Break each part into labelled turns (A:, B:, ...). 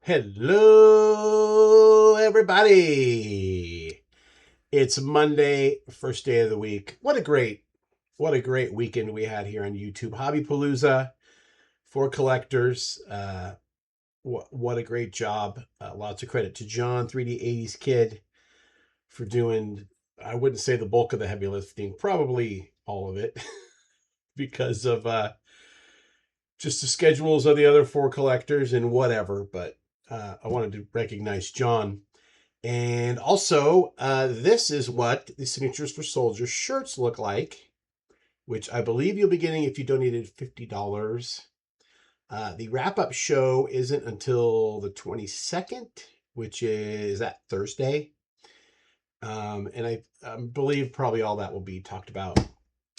A: Hello, everybody. It's Monday, first day of the week. What a great weekend we had here on YouTube. Hobbypalooza for collectors. What a great job. Lots of credit to John, 3D80s Kid, for doing, I wouldn't say the bulk of the heavy lifting, probably all of it, because of just the schedules of the other four collectors and whatever. But I wanted to recognize John. And also, this is what the Signatures for Soldiers shirts look like, which I believe you'll be getting if you donated $50. The wrap-up show isn't until the 22nd, which is that Thursday. And I believe probably all that will be talked about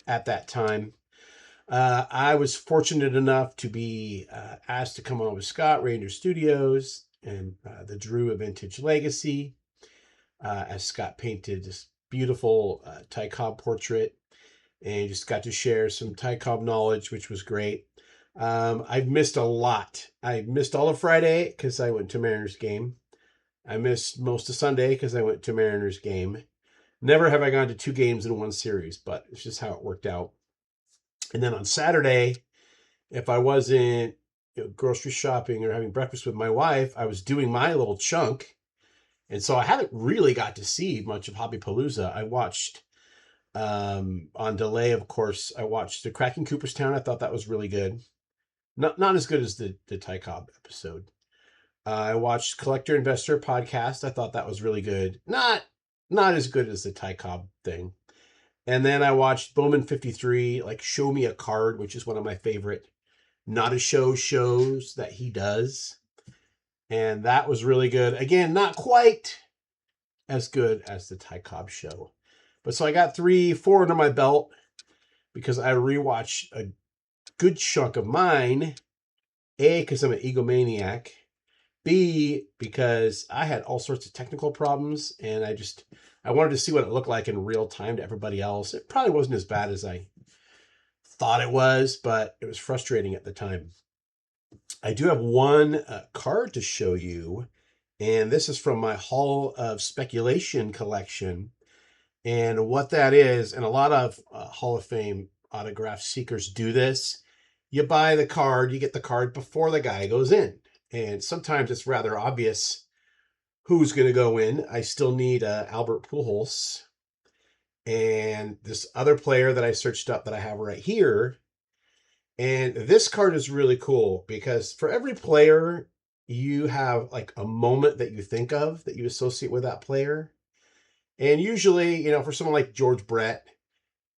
A: at that time. I was fortunate enough to be asked to come on with Scott, Ranger Studios, and the Drew of Vintage Legacy, as Scott painted this beautiful Ty Cobb portrait, and just got to share some Ty Cobb knowledge, which was great. I've missed a lot. I missed all of Friday because I went to Mariners game. I missed most of Sunday because I went to Mariners game. Never have I gone to 2 games in one series, but it's just how it worked out. And then on Saturday, if I wasn't grocery shopping or having breakfast with my wife, I was doing my little chunk. And so I haven't really got to see much of Hobbypalooza. I watched, on delay, of course, I watched the Cracking Cooperstown. I thought that was really good. Not as good as the Ty Cobb episode. I watched Collector Investor podcast. I thought that was really good. Not as good as the Ty Cobb thing. And then I watched Bowman 53, like Show Me a Card, which is one of my favorite Not a Show shows that he does. And that was really good. Again, not quite as good as the Ty Cobb show. But so I got 4 under my belt because I rewatched a good chunk of mine. A, because I'm an egomaniac. B, because I had all sorts of technical problems and I wanted to see what it looked like in real time to everybody else. It probably wasn't as bad as I thought it was, but it was frustrating at the time. I do have one card to show you, and this is from my Hall of Speculation collection. And what that is, and a lot of Hall of Fame autograph seekers do this, you buy the card, you get the card before the guy goes in. And sometimes it's rather obvious who's going to go in. I still need Albert Pujols. And this other player that I searched up that I have right here. And this card is really cool because for every player, you have like a moment that you think of that you associate with that player. And usually, for someone like George Brett,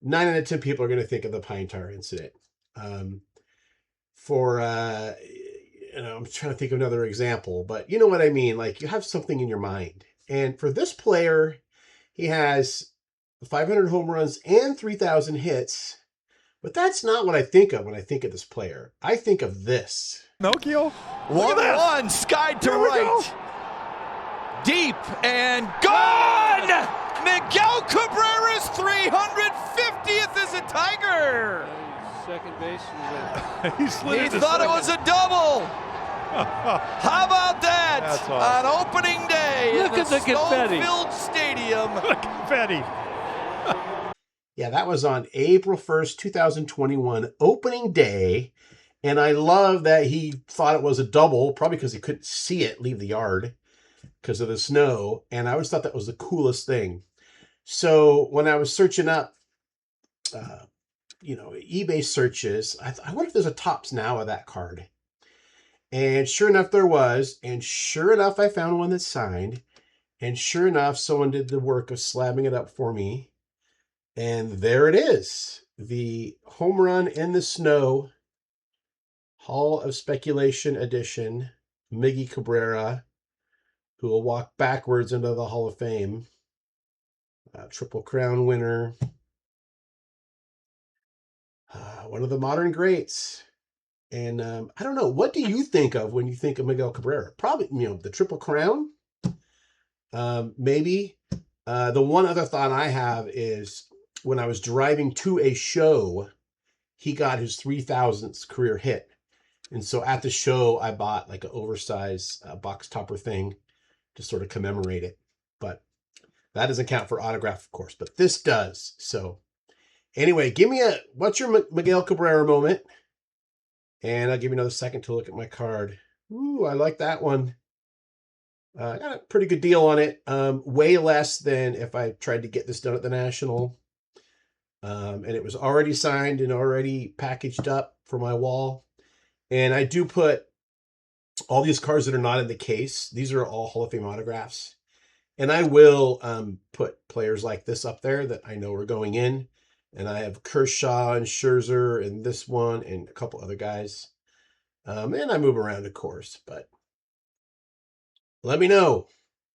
A: 9 out of 10 people are going to think of the Pine Tar incident. I'm trying to think of another example, but you know what I mean? Like you have something in your mind. And for this player, he has 500 home runs and 3,000 hits. But that's not what I think of when I think of this player. I think of this.
B: Pinocchio.
C: 1-1, skied to right. Deep and gone! Miguel Cabrera's 350th as a Tiger.
D: Second base.
C: He thought it was a double. How about that?
B: That's awesome.
C: On opening day
D: Look
C: in
D: at the confetti.
C: Snowfield Stadium.
B: Confetti.
A: Yeah, that was on April 1st, 2021, opening day. And I love that he thought it was a double, probably because he couldn't see it leave the yard because of the snow. And I always thought that was the coolest thing. So when I was searching up, eBay searches, I wonder if there's a Topps Now of that card. And sure enough, there was. And sure enough, I found one that's signed. And sure enough, someone did the work of slabbing it up for me. And there it is. The Home Run in the Snow Hall of Speculation edition. Miggy Cabrera, who will walk backwards into the Hall of Fame. Triple Crown winner. One of the modern greats. And I don't know, what do you think of when you think of Miguel Cabrera? Probably, the Triple Crown. Maybe. The one other thought I have is when I was driving to a show, he got his 3,000th career hit. And so at the show, I bought like an oversized box topper thing to sort of commemorate it. But that doesn't count for autograph, of course, but this does. So anyway, what's your Miguel Cabrera moment? And I'll give you another second to look at my card. Ooh, I like that one. Got a pretty good deal on it. Way less than if I tried to get this done at the National. And it was already signed and already packaged up for my wall. And I do put all these cards that are not in the case. These are all Hall of Fame autographs. And I will put players like this up there that I know are going in. And I have Kershaw and Scherzer and this one and a couple other guys. And I move around, of course. But let me know.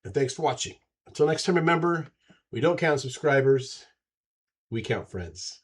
A: And thanks for watching. Until next time, remember, we don't count subscribers. We count friends.